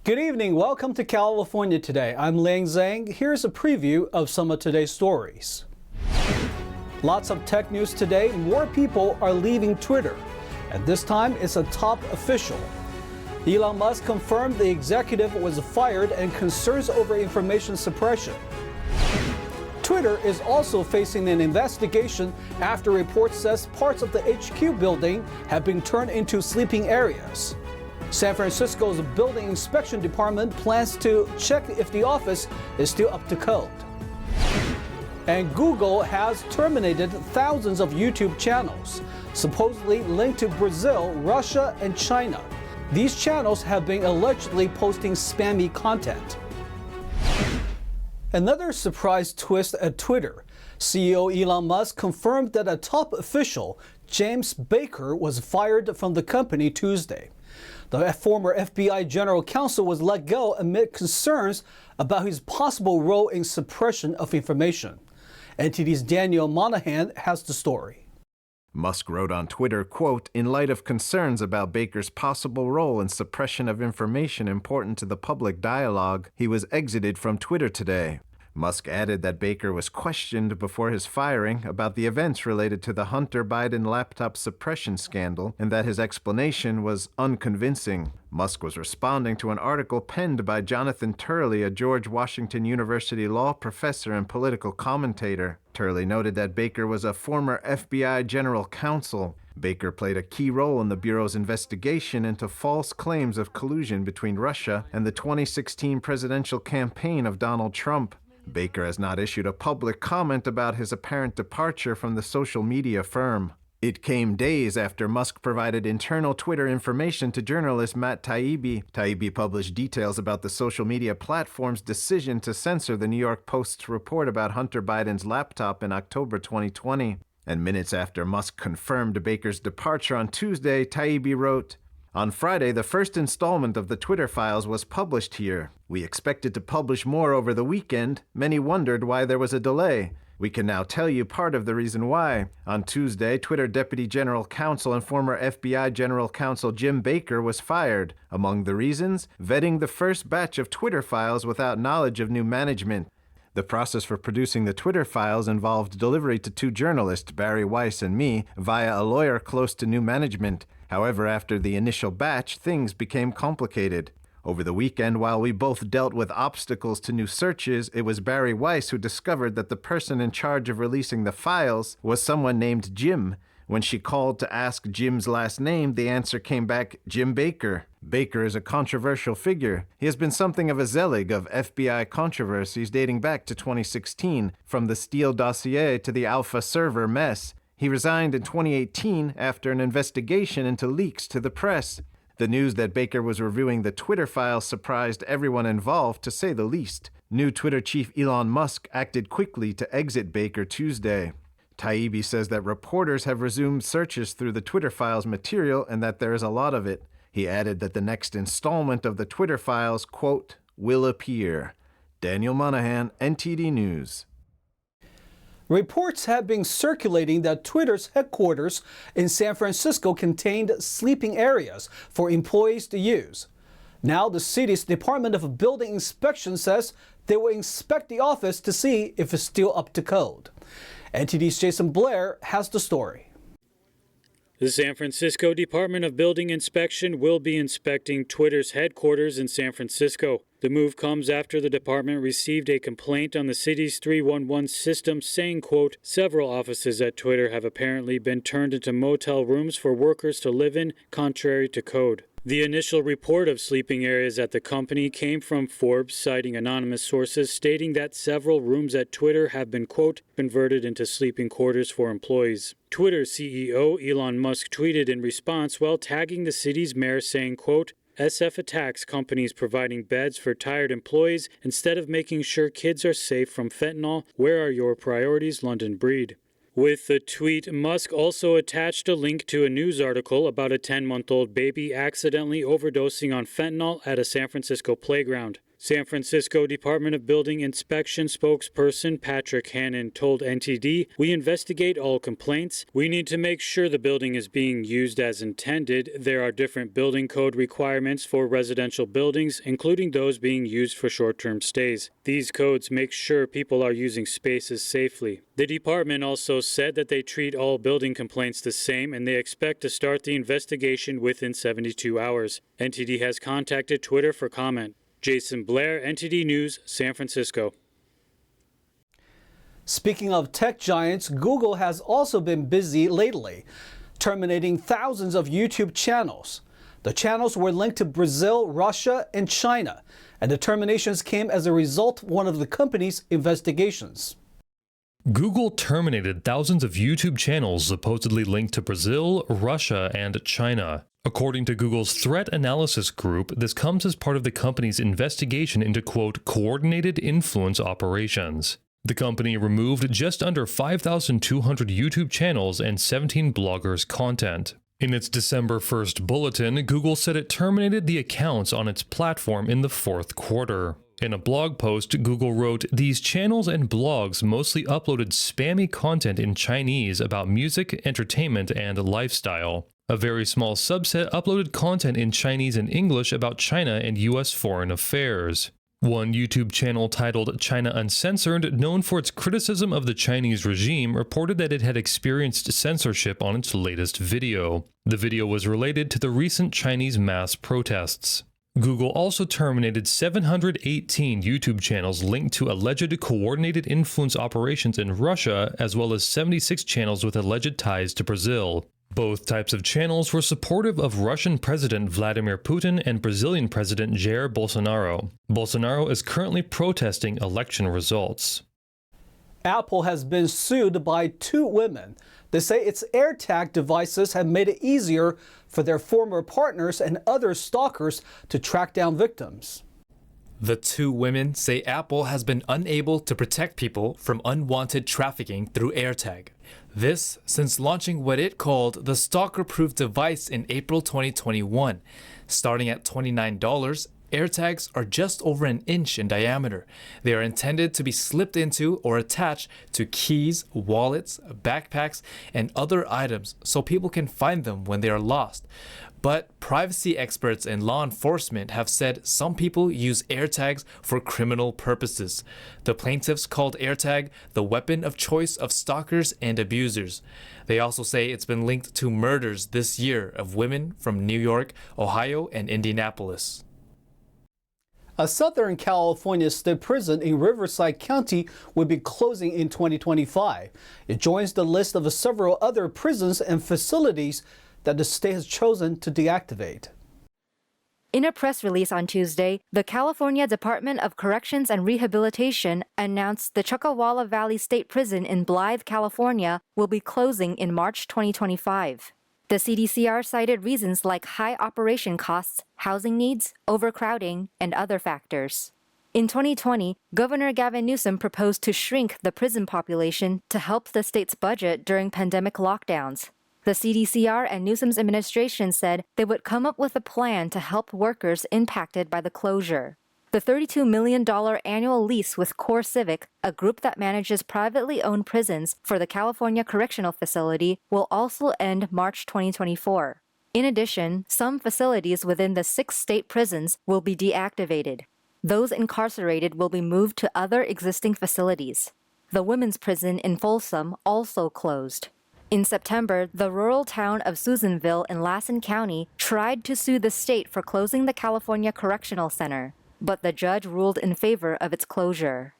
Good evening. Welcome to California Today. I'm Liang Zhang. Here's a preview of some of today's stories. Lots of tech news today. More people are leaving Twitter. And this time, it's a top official. Elon Musk confirmed the executive was fired and concerns over information suppression. Twitter is also facing an investigation after reports says parts of the HQ building have been turned into sleeping areas. San Francisco's building inspection department plans to check if the office is still up to code. And Google has terminated thousands of YouTube channels, supposedly linked to Brazil, Russia, and China. These channels have been allegedly posting spammy content. Another surprise twist at Twitter. CEO Elon Musk confirmed that a top official, James Baker, was fired from the company Tuesday. The former FBI general counsel was let go amid concerns about his possible role in suppression of information. NTD's Daniel Monahan has the story. Musk wrote on Twitter, quote, "In light of concerns about Baker's possible role in suppression of information important to the public dialogue, he was exited from Twitter today." Musk added that Baker was questioned before his firing about the events related to the Hunter Biden laptop suppression scandal and that his explanation was unconvincing. Musk was responding to an article penned by Jonathan Turley, a George Washington University law professor and political commentator. Turley noted that Baker was a former FBI general counsel. Baker played a key role in the Bureau's investigation into false claims of collusion between Russia and the 2016 presidential campaign of Donald Trump. Baker has not issued a public comment about his apparent departure from the social media firm. It came days after Musk provided internal Twitter information to journalist Matt Taibbi. Taibbi published details about the social media platform's decision to censor the New York Post's report about Hunter Biden's laptop in October 2020. And minutes after Musk confirmed Baker's departure on Tuesday, Taibbi wrote, "On Friday, the first installment of the Twitter files was published here. We expected to publish more over the weekend. Many wondered why there was a delay. We can now tell you part of the reason why. On Tuesday, Twitter Deputy General Counsel and former FBI General Counsel Jim Baker was fired. Among the reasons, vetting the first batch of Twitter files without knowledge of new management. The process for producing the Twitter files involved delivery to two journalists, Barry Weiss and me, via a lawyer close to new management. However, after the initial batch, things became complicated. Over the weekend, while we both dealt with obstacles to new searches, it was Barry Weiss who discovered that the person in charge of releasing the files was someone named Jim. When she called to ask Jim's last name, the answer came back, Jim Baker. Baker is a controversial figure. He has been something of a Zelig of FBI controversies dating back to 2016, from the Steele dossier to the Alpha server mess. He resigned in 2018 after an investigation into leaks to the press. The news that Baker was reviewing the Twitter files surprised everyone involved, to say the least. New Twitter chief Elon Musk acted quickly to exit Baker Tuesday. Taibbi says that reporters have resumed searches through the Twitter files material and that there is a lot of it. He added that the next installment of the Twitter files, quote, will appear. Daniel Monahan, NTD News. Reports have been circulating that Twitter's headquarters in San Francisco contained sleeping areas for employees to use. Now the city's Department of Building Inspection says they will inspect the office to see if it's still up to code. NTD's Jason Blair has the story. The San Francisco Department of Building Inspection will be inspecting Twitter's headquarters in San Francisco. The move comes after the department received a complaint on the city's 311 system saying, quote, several offices at Twitter have apparently been turned into motel rooms for workers to live in, contrary to code. The initial report of sleeping areas at the company came from Forbes, citing anonymous sources stating that several rooms at Twitter have been, quote, converted into sleeping quarters for employees. Twitter CEO Elon Musk tweeted in response while tagging the city's mayor saying, quote, SF attacks companies providing beds for tired employees instead of making sure kids are safe from fentanyl. Where are your priorities, London Breed? With the tweet, Musk also attached a link to a news article about a 10-month-old baby accidentally overdosing on fentanyl at a San Francisco playground. San Francisco Department of Building Inspection spokesperson Patrick Hannon told NTD, "We investigate all complaints. We need to make sure the building is being used as intended. There are different building code requirements for residential buildings, including those being used for short-term stays. These codes make sure people are using spaces safely." The department also said that they treat all building complaints the same and they expect to start the investigation within 72 hours. NTD has contacted Twitter for comment. Jason Blair, NTD News, San Francisco. Speaking of tech giants, Google has also been busy lately, terminating thousands of YouTube channels. The channels were linked to Brazil, Russia, and China, and the terminations came as a result of one of the company's investigations. Google terminated thousands of YouTube channels supposedly linked to Brazil, Russia, and China. According to Google's threat analysis group, this comes as part of the company's investigation into, quote, coordinated influence operations. The company removed just under 5,200 YouTube channels and 17 bloggers' content. In its December 1st bulletin, Google said it terminated the accounts on its platform in the fourth quarter. In a blog post, Google wrote, "These channels and blogs mostly uploaded spammy content in Chinese about music, entertainment, and lifestyle. A very small subset uploaded content in Chinese and English about China and U.S. foreign affairs." One YouTube channel titled China Uncensored, known for its criticism of the Chinese regime, reported that it had experienced censorship on its latest video. The video was related to the recent Chinese mass protests. Google also terminated 718 YouTube channels linked to alleged coordinated influence operations in Russia, as well as 76 channels with alleged ties to Brazil. Both types of channels were supportive of Russian President Vladimir Putin and Brazilian President Jair Bolsonaro. Bolsonaro is currently protesting election results. Apple has been sued by two women. They say its Airtag devices have made it easier for their former partners and other stalkers to track down victims. The two women say Apple has been unable to protect people from unwanted trafficking through Airtag. This since launching what it called the stalker-proof device in April 2021. Starting at $29, AirTags are just over an inch in diameter. They are intended to be slipped into or attached to keys, wallets, backpacks, and other items so people can find them when they are lost. But privacy experts and law enforcement have said some people use AirTags for criminal purposes. The plaintiffs called AirTag the weapon of choice of stalkers and abusers. They also say it's been linked to murders this year of women from New York, Ohio, and Indianapolis. A Southern California state prison in Riverside County will be closing in 2025. It joins the list of several other prisons and facilities that the state has chosen to deactivate. In a press release on Tuesday, the California Department of Corrections and Rehabilitation announced the Chuckawalla Valley State Prison in Blythe, California, will be closing in March 2025. The CDCR cited reasons like high operation costs, housing needs, overcrowding, and other factors. In 2020, Governor Gavin Newsom proposed to shrink the prison population to help the state's budget during pandemic lockdowns. The CDCR and Newsom's administration said they would come up with a plan to help workers impacted by the closure. The $32 million annual lease with Core Civic, a group that manages privately owned prisons for the California Correctional Facility, will also end March 2024. In addition, some facilities within the 6 state prisons will be deactivated. Those incarcerated will be moved to other existing facilities. The women's prison in Folsom also closed. In September, the rural town of Susanville in Lassen County tried to sue the state for closing the California Correctional Center, but the judge ruled in favor of its closure.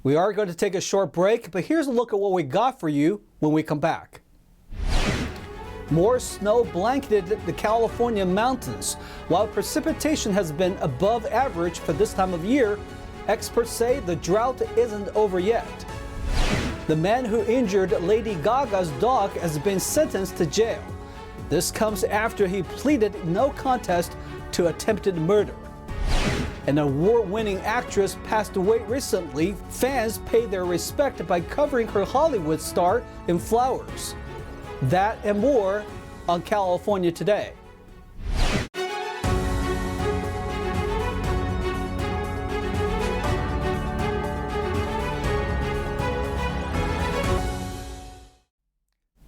We are going to take a short break, but here's a look at what we got for you when we come back. More snow blanketed the California mountains. While precipitation has been above average for this time of year, experts say the drought isn't over yet. The man who injured Lady Gaga's dog has been sentenced to jail. This comes after he pleaded no contest to attempted murder. An award-winning actress passed away recently. Fans paid their respect by covering her Hollywood star in flowers. That and more on California Today.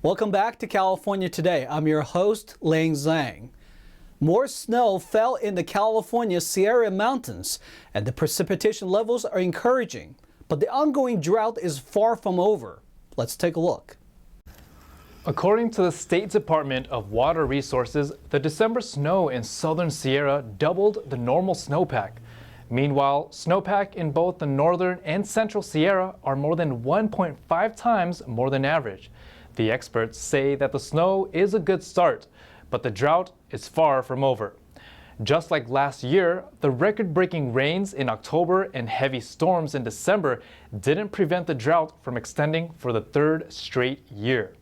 Welcome back to California Today. I'm your host, Lang Zhang. More snow fell in the California Sierra Mountains, and the precipitation levels are encouraging. But the ongoing drought is far from over. Let's take a look. According to the State Department of Water Resources, the December snow in southern Sierra doubled the normal snowpack. Meanwhile, snowpack in both the northern and central Sierra are more than 1.5 times more than average. The experts say that the snow is a good start, but the drought is far from over. Just like last year, the record-breaking rains in October and heavy storms in December didn't prevent the drought from extending for the third straight year.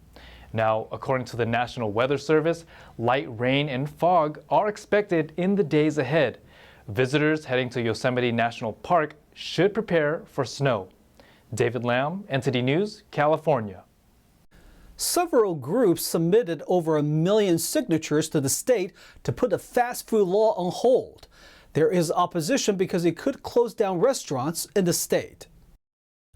Now, according to the National Weather Service, light rain and fog are expected in the days ahead. Visitors heading to Yosemite National Park should prepare for snow. David Lamb, NTD News, California. Several groups submitted over 1 million signatures to the state to put the fast food law on hold. There is opposition because it could close down restaurants in the state.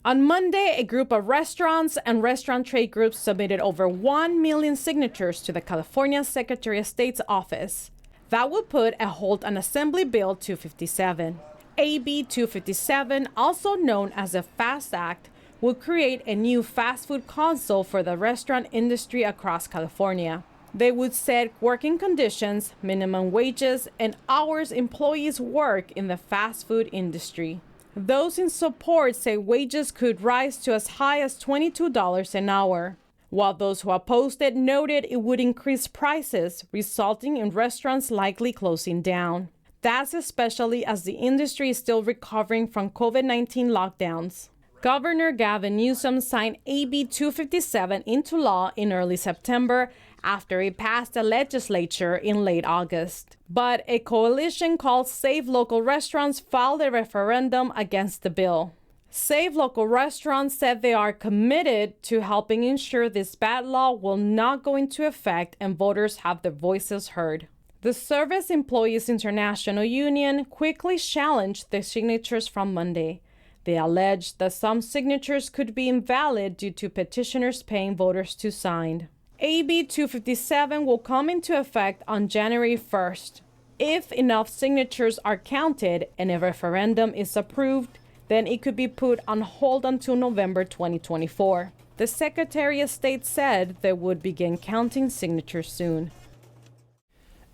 On Monday, a group of restaurants and restaurant trade groups submitted over 1 million signatures to the California Secretary of State's office. That would put a hold on Assembly Bill 257. AB 257, also known as the FAST Act, will create a new fast food council for the restaurant industry across California. They would set working conditions, minimum wages, and hours employees work in the fast food industry. Those in support say wages could rise to as high as $22 an hour, while those who opposed it noted it would increase prices, resulting in restaurants likely closing down. That's especially as the industry is still recovering from COVID-19 lockdowns. Governor Gavin Newsom signed AB 257 into law in early September after it passed the legislature in late August. But a coalition called Save Local Restaurants filed a referendum against the bill. Save Local Restaurants said they are committed to helping ensure this bad law will not go into effect and voters have their voices heard. The Service Employees International Union quickly challenged the signatures from Monday. They alleged that some signatures could be invalid due to petitioners paying voters to sign. AB 257 will come into effect on January 1st. If enough signatures are counted and a referendum is approved, then it could be put on hold until November 2024. The Secretary of State said they would begin counting signatures soon.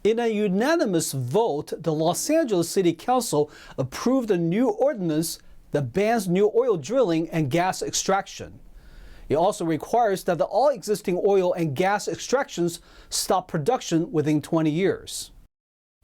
In a unanimous vote, the Los Angeles City Council approved a new ordinance that bans new oil drilling and gas extraction. It also requires that all existing oil and gas extractions stop production within 20 years.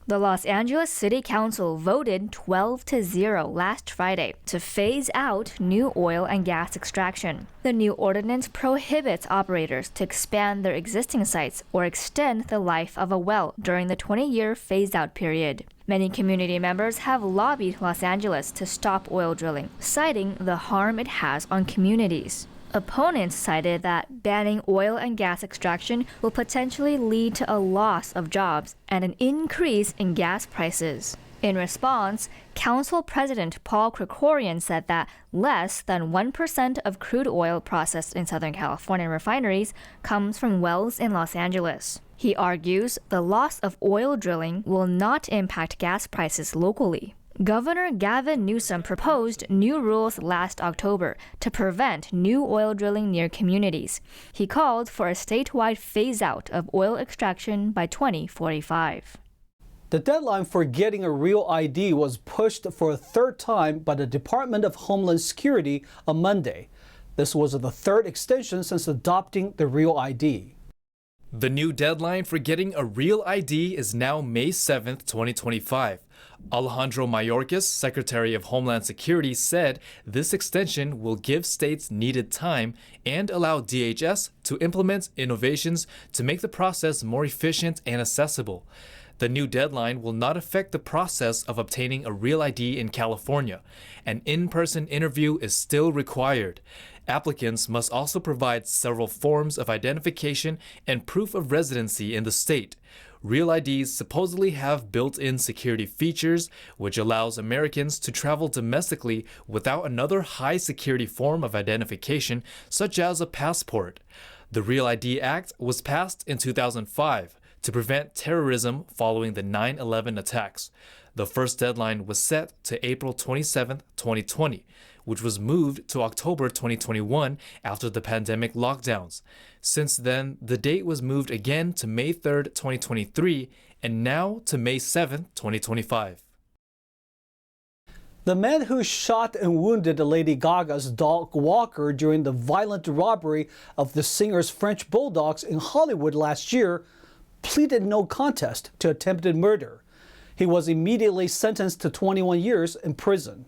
The Los Angeles City Council voted 12-0 last Friday to phase out new oil and gas extraction. The new ordinance prohibits operators to expand their existing sites or extend the life of a well during the 20-year phase-out period. Many community members have lobbied Los Angeles to stop oil drilling, citing the harm it has on communities. Opponents cited that banning oil and gas extraction will potentially lead to a loss of jobs and an increase in gas prices. In response, Council President Paul Krikorian said that less than 1% of crude oil processed in Southern California refineries comes from wells in Los Angeles. He argues the loss of oil drilling will not impact gas prices locally. Governor Gavin Newsom proposed new rules last October to prevent new oil drilling near communities. He called for a statewide phase-out of oil extraction by 2045. The deadline for getting a real ID was pushed for a third time by the Department of Homeland Security on Monday. This was the third extension since adopting the real ID. The new deadline for getting a real ID is now May 7th, 2025. Alejandro Mayorkas, Secretary of Homeland Security, said this extension will give states needed time and allow DHS to implement innovations to make the process more efficient and accessible. The new deadline will not affect the process of obtaining a real ID in California. An in-person interview is still required. Applicants must also provide several forms of identification and proof of residency in the state. Real IDs supposedly have built-in security features, which allows Americans to travel domestically without another high-security form of identification, such as a passport. The Real ID Act was passed in 2005 to prevent terrorism following the 9/11 attacks. The first deadline was set to April 27, 2020, which was moved to October 2021 after the pandemic lockdowns. Since then, the date was moved again to May 3, 2023, and now to May 7, 2025. The man who shot and wounded Lady Gaga's dog walker during the violent robbery of the singer's French bulldogs in Hollywood last year pleaded no contest to attempted murder. He was immediately sentenced to 21 years in prison.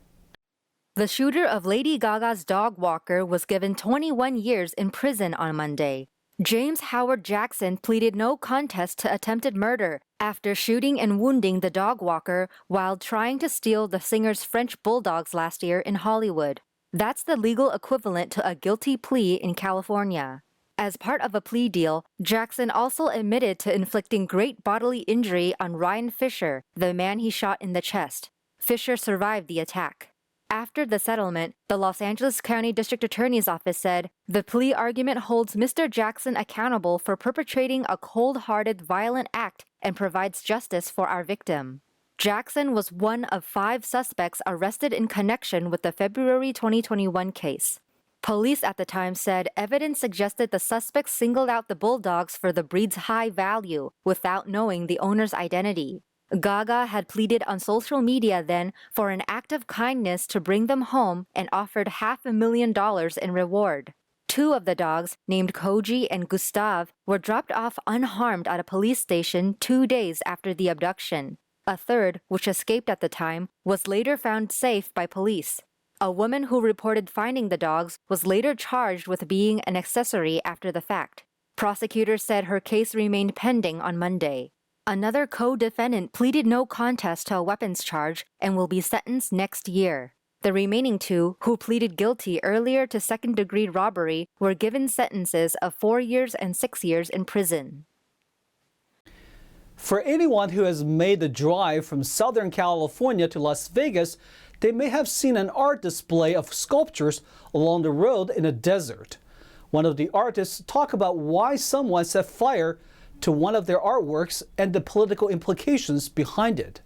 The shooter of Lady Gaga's dog walker was given 21 years in prison on Monday. James Howard Jackson pleaded no contest to attempted murder after shooting and wounding the dog walker while trying to steal the singer's French bulldogs last year in Hollywood. That's the legal equivalent to a guilty plea in California. As part of a plea deal, Jackson also admitted to inflicting great bodily injury on Ryan Fisher, the man he shot in the chest. Fisher survived the attack. After the settlement, the Los Angeles County District Attorney's Office said the plea argument holds Mr. Jackson accountable for perpetrating a cold-hearted, violent act and provides justice for our victim. Jackson was one of 5 suspects arrested in connection with the February 2021 case. Police at the time said evidence suggested the suspects singled out the bulldogs for the breed's high value without knowing the owner's identity. Gaga had pleaded on social media then for an act of kindness to bring them home and offered $500,000 in reward. 2 of the dogs, named Koji and Gustav, were dropped off unharmed at a police station 2 days after the abduction. A third, which escaped at the time, was later found safe by police. A woman who reported finding the dogs was later charged with being an accessory after the fact. Prosecutors said her case remained pending on Monday. Another co-defendant pleaded no contest to a weapons charge and will be sentenced next year. The remaining 2, who pleaded guilty earlier to second-degree robbery, were given sentences of 4 years and 6 years in prison. For anyone who has made the drive from Southern California to Las Vegas, they may have seen an art display of sculptures along the road in a desert. One of the artists talked about why someone set fire to one of their artworks and the political implications behind it.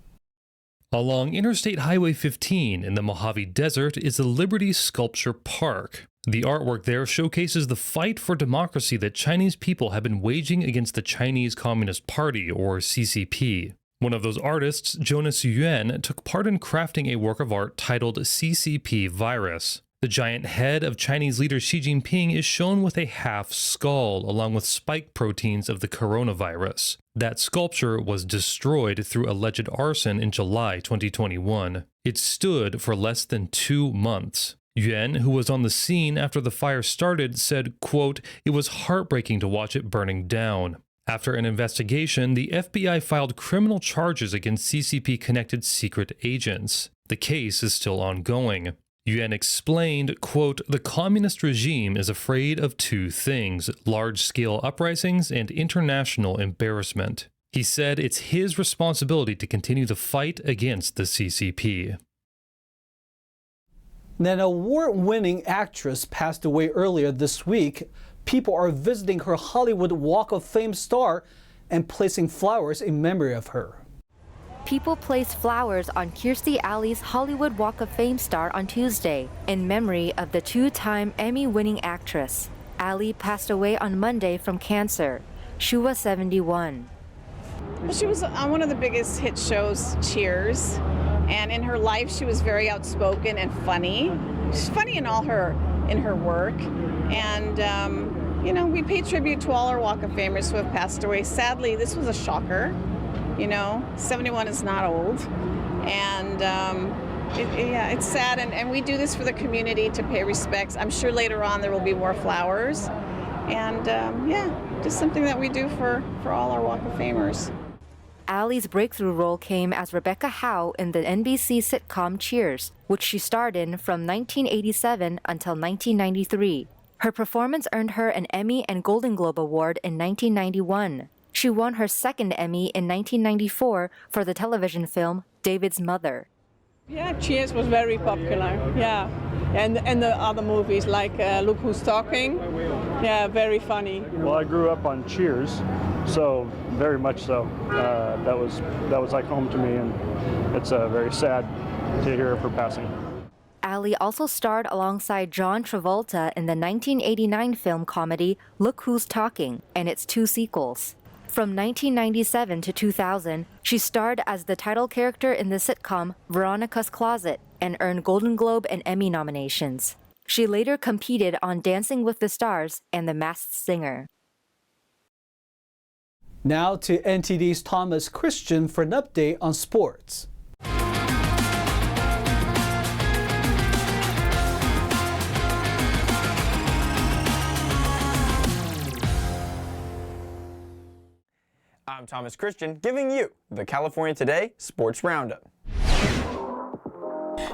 Along Interstate Highway 15 in the Mojave Desert is the Liberty Sculpture Park. The artwork there showcases the fight for democracy that Chinese people have been waging against the Chinese Communist Party, or CCP. One of those artists, Jonas Yuan, took part in crafting a work of art titled CCP Virus. The giant head of Chinese leader Xi Jinping is shown with a half skull, along with spike proteins of the coronavirus. That sculpture was destroyed through alleged arson in July 2021. It stood for less than 2 months. Yuan, who was on the scene after the fire started, said, quote, "It was heartbreaking to watch it burning down." After an investigation, the FBI filed criminal charges against CCP-connected secret agents. The case is still ongoing. Yuan explained, quote, "The communist regime is afraid of 2 things, large-scale uprisings and international embarrassment." He said it's his responsibility to continue the fight against the CCP. An award-winning actress passed away earlier this week. People are visiting her Hollywood Walk of Fame star and placing flowers in memory of her. People placed flowers on Kirstie Alley's Hollywood Walk of Fame star on Tuesday in memory of the 2-time Emmy-winning actress. Alley passed away on Monday from cancer. She was 71. Well, she was on one of the biggest hit shows, Cheers. And in her life, she was very outspoken and funny. She's funny in her work. And, we pay tribute to all our Walk of Famers who have passed away. Sadly, this was a shocker. 71 is not old. And it's sad. And we do this for the community to pay respects. I'm sure later on there will be more flowers. And, just something that we do for all our Walk of Famers. Allie's breakthrough role came as Rebecca Howe in the NBC sitcom Cheers, which she starred in from 1987 until 1993. Her performance earned her an Emmy and Golden Globe Award in 1991. She won her second Emmy in 1994 for the television film David's Mother. Yeah, Cheers was very popular. Yeah, and the other movies like Look Who's Talking. Yeah, very funny. Well, I grew up on Cheers, so very much so. That was like home to me, and it's very sad to hear of her passing. Ali also starred alongside John Travolta in the 1989 film comedy Look Who's Talking and its two sequels. From 1997 to 2000, she starred as the title character in the sitcom Veronica's Closet and earned Golden Globe and Emmy nominations. She later competed on Dancing with the Stars and The Masked Singer. Now to NTD's Thomas Christian for an update on sports. I'm Thomas Christian, giving you the California Today Sports Roundup.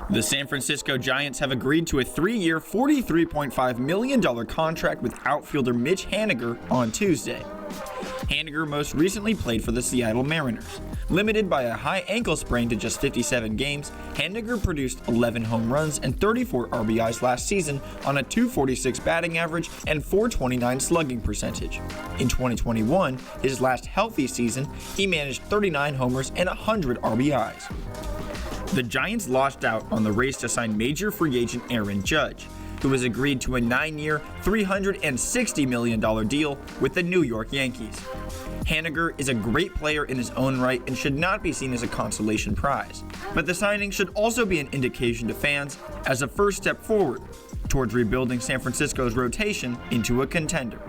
The San Francisco Giants have agreed to a 3-year, $43.5 million contract with outfielder Mitch Haniger on Tuesday. Haniger most recently played for the Seattle Mariners. Limited by a high ankle sprain to just 57 games, Haniger produced 11 home runs and 34 RBIs last season on a .246 batting average and .429 slugging percentage. In 2021, his last healthy season, he managed 39 homers and 100 RBIs. The Giants lost out on the race to sign major free agent Aaron Judge, who has agreed to a 9-year, $360 million deal with the New York Yankees. Haniger is a great player in his own right and should not be seen as a consolation prize, but the signing should also be an indication to fans as a first step forward towards rebuilding San Francisco's rotation into a contender.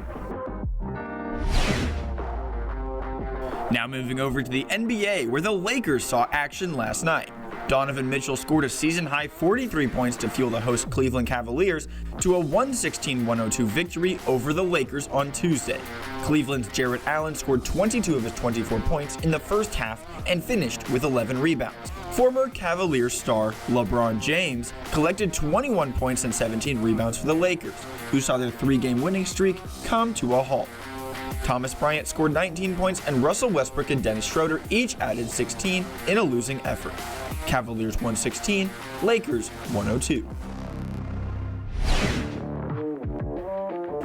Now moving over to the NBA, where the Lakers saw action last night. Donovan Mitchell scored a season-high 43 points to fuel the host Cleveland Cavaliers to a 116-102 victory over the Lakers on Tuesday. Cleveland's Jarrett Allen scored 22 of his 24 points in the first half and finished with 11 rebounds. Former Cavaliers star LeBron James collected 21 points and 17 rebounds for the Lakers, who saw their 3-game winning streak come to a halt. Thomas Bryant scored 19 points and Russell Westbrook and Dennis Schroeder each added 16 in a losing effort. Cavaliers 116, Lakers 102.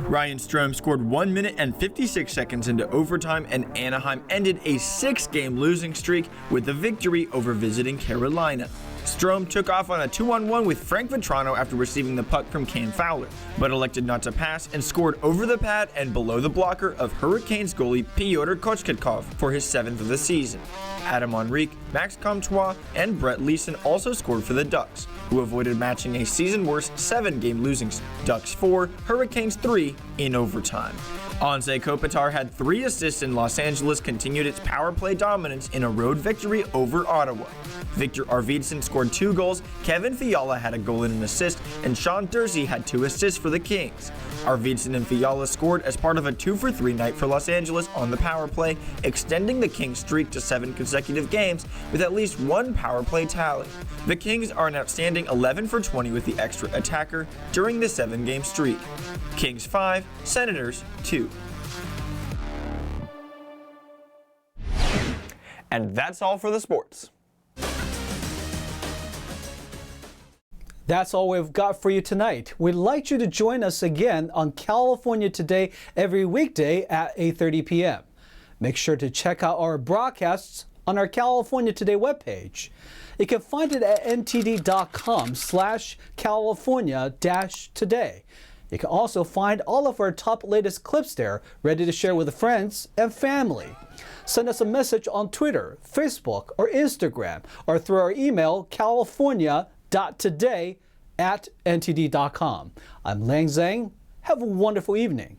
Ryan Strome scored 1 minute and 56 seconds into overtime, and Anaheim ended a 6-game losing streak with a victory over visiting Carolina. Strome took off on a 2-on-1 with Frank Vetrano after receiving the puck from Cam Fowler, but elected not to pass and scored over the pad and below the blocker of Hurricanes goalie Pyotr Kochetkov for his 7th of the season. Adam Henrique, Max Comtois, and Brett Leeson also scored for the Ducks, who avoided matching a season-worst 7-game losing streak. Ducks 4, Hurricanes 3 in overtime. Anze Kopitar had 3 assists, and Los Angeles continued its power play dominance in a road victory over Ottawa. Victor Arvidsson scored 2 goals, Kevin Fiala had a goal and an assist, and Sean Dursey had 2 assists for the Kings. Arvidsson and Fiala scored as part of a 2-for-3 night for Los Angeles on the power play, extending the Kings' streak to 7 consecutive games with at least 1 power play tally. The Kings are an outstanding 11-for-20 with the extra attacker during the 7-game streak. Kings 5, Senators 2. And that's all for the sports. That's all we've got for you tonight. We'd like you to join us again on California Today every weekday at 8:30 p.m. Make sure to check out our broadcasts on our California Today webpage. You can find it at ntd.com/California-today. You can also find all of our top latest clips there, ready to share with friends and family. Send us a message on Twitter, Facebook, or Instagram, or through our email, california.today@ntd.com. I'm Lang Zhang. Have a wonderful evening.